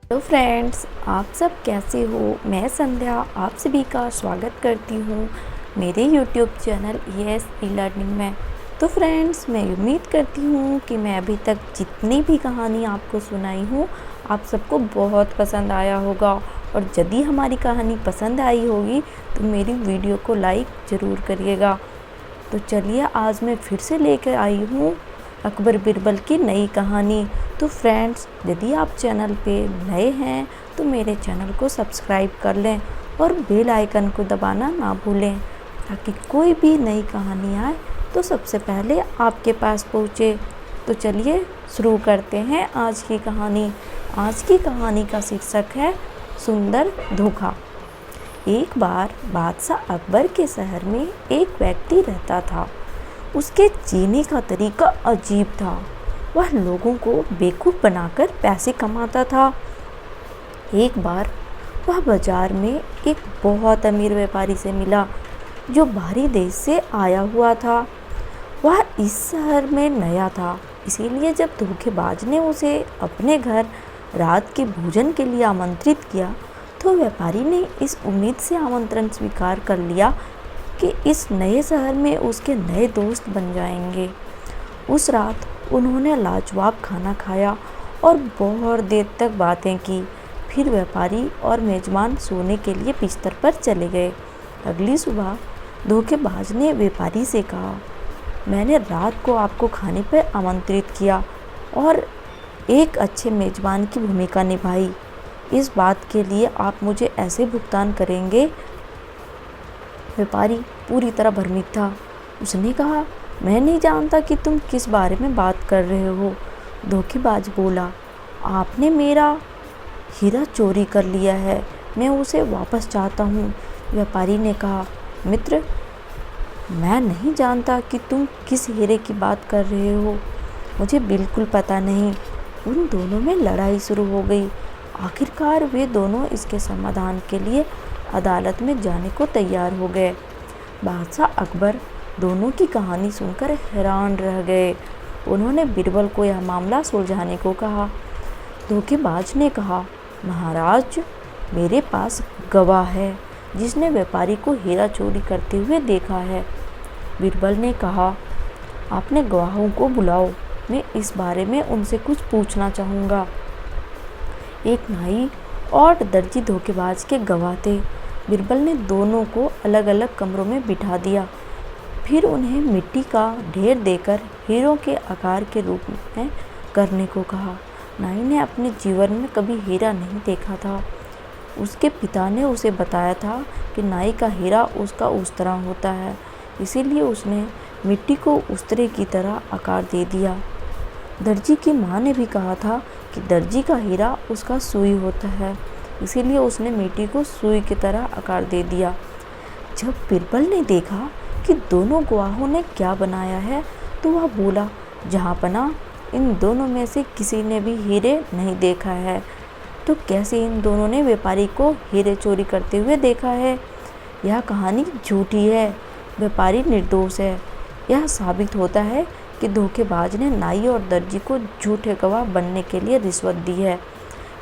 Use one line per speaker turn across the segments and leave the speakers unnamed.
Hello friends, आप सब कैसे हो। मैं संध्या आप सभी का स्वागत करती हूँ मेरे यूट्यूब चैनल ES ई-लर्निंग में। तो फ्रेंड्स, मैं उम्मीद करती हूँ कि मैं अभी तक जितनी भी कहानी आपको सुनाई हूँ आप सबको बहुत पसंद आया होगा। और यदि हमारी कहानी पसंद आई होगी तो मेरी वीडियो को लाइक ज़रूर करिएगा। तो चलिए, आज मैं फिर से लेकर आई हूँ अकबर बिरबल की नई कहानी। तो फ्रेंड्स, यदि आप चैनल पे नए हैं तो मेरे चैनल को सब्सक्राइब कर लें और बेल आइकन को दबाना ना भूलें, ताकि कोई भी नई कहानी आए तो सबसे पहले आपके पास पहुँचे। तो चलिए शुरू करते हैं आज की कहानी। आज की कहानी का शीर्षक है सुंदर धोखा। एक बार बादशाह अकबर के शहर में एक व्यक्ति रहता था। उसके जीने का तरीका अजीब था। वह लोगों को बेवकूफ़ बनाकर पैसे कमाता था। एक बार वह बाजार में एक बहुत अमीर व्यापारी से मिला जो बाहरी देश से आया हुआ था। वह इस शहर में नया था, इसीलिए जब धोखेबाज ने उसे अपने घर रात के भोजन के लिए आमंत्रित किया तो व्यापारी ने इस उम्मीद से आमंत्रण स्वीकार कर लिया कि इस नए शहर में उसके नए दोस्त बन जाएंगे। उस रात उन्होंने लाजवाब खाना खाया और बहुत देर तक बातें की। फिर व्यापारी और मेजबान सोने के लिए बिस्तर पर चले गए। अगली सुबह धोखेबाज ने व्यापारी से कहा, मैंने रात को आपको खाने पर आमंत्रित किया और एक अच्छे मेजबान की भूमिका निभाई। इस बात के लिए आप मुझे ऐसे भुगतान करेंगे। व्यापारी पूरी तरह भ्रमित था। उसने कहा, मैं नहीं जानता कि तुम किस बारे में बात कर रहे हो। धोखेबाज बोला, आपने मेरा हीरा चोरी कर लिया है, मैं उसे वापस चाहता हूँ। व्यापारी ने कहा, मित्र, मैं नहीं जानता कि तुम किस हीरे की बात कर रहे हो, मुझे बिल्कुल पता नहीं। उन दोनों में लड़ाई शुरू हो गई। आखिरकार वे दोनों इसके समाधान के लिए अदालत में जाने को तैयार हो गए। बादशाह अकबर दोनों की कहानी सुनकर हैरान रह गए। उन्होंने बिरबल को यह मामला सुलझाने को कहा। धोखेबाज ने कहा, महाराज, मेरे पास गवाह है जिसने व्यापारी को हीरा चोरी करते हुए देखा है। बिरबल ने कहा, आपने गवाहों को बुलाओ, मैं इस बारे में उनसे कुछ पूछना चाहूँगा। एक नाई और दर्जी धोखेबाज के गवाह थे। बिरबल ने दोनों को अलग अलग कमरों में बिठा दिया। फिर उन्हें मिट्टी का ढेर देकर हीरों के आकार के रूप में करने को कहा। नाई ने अपने जीवन में कभी हीरा नहीं देखा था। उसके पिता ने उसे बताया था कि नाई का हीरा उसका उस तरह होता है, इसीलिए उसने मिट्टी को उस तरह की तरह आकार दे दिया। दर्जी की माँ ने भी कहा था कि दर्जी का हीरा उसका सुई होता है, इसीलिए उसने मिट्टी को सुई की तरह आकार दे दिया। जब बिरबल ने देखा कि दोनों गवाहों ने क्या बनाया है तो वह बोला, जहाँपनाह, इन दोनों में से किसी ने भी हीरे नहीं देखा है, तो कैसे इन दोनों ने व्यापारी को हीरे चोरी करते हुए देखा है। यह कहानी झूठी है, व्यापारी निर्दोष है। यह साबित होता है कि धोखेबाज ने नाई और दर्जी को झूठे गवाह बनने के लिए रिश्वत दी है।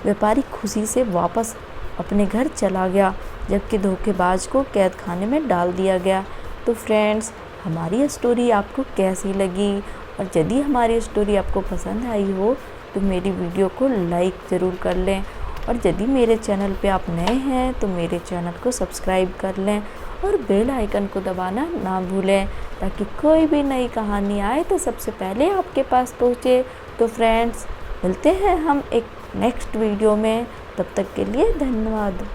व्यापारी खुशी से वापस अपने घर चला गया, जबकि धोखेबाज को कैद खाने में डाल दिया गया। तो फ्रेंड्स, हमारी स्टोरी आपको कैसी लगी, और यदि हमारी स्टोरी आपको पसंद आई हो तो मेरी वीडियो को लाइक ज़रूर कर लें। और यदि मेरे चैनल पे आप नए हैं तो मेरे चैनल को सब्सक्राइब कर लें और बेल आइकन को दबाना ना भूलें, ताकि कोई भी नई कहानी आए तो सबसे पहले आपके पास पहुँचे। तो फ्रेंड्स, मिलते हैं हम एक नेक्स्ट वीडियो में। तब तक के लिए धन्यवाद।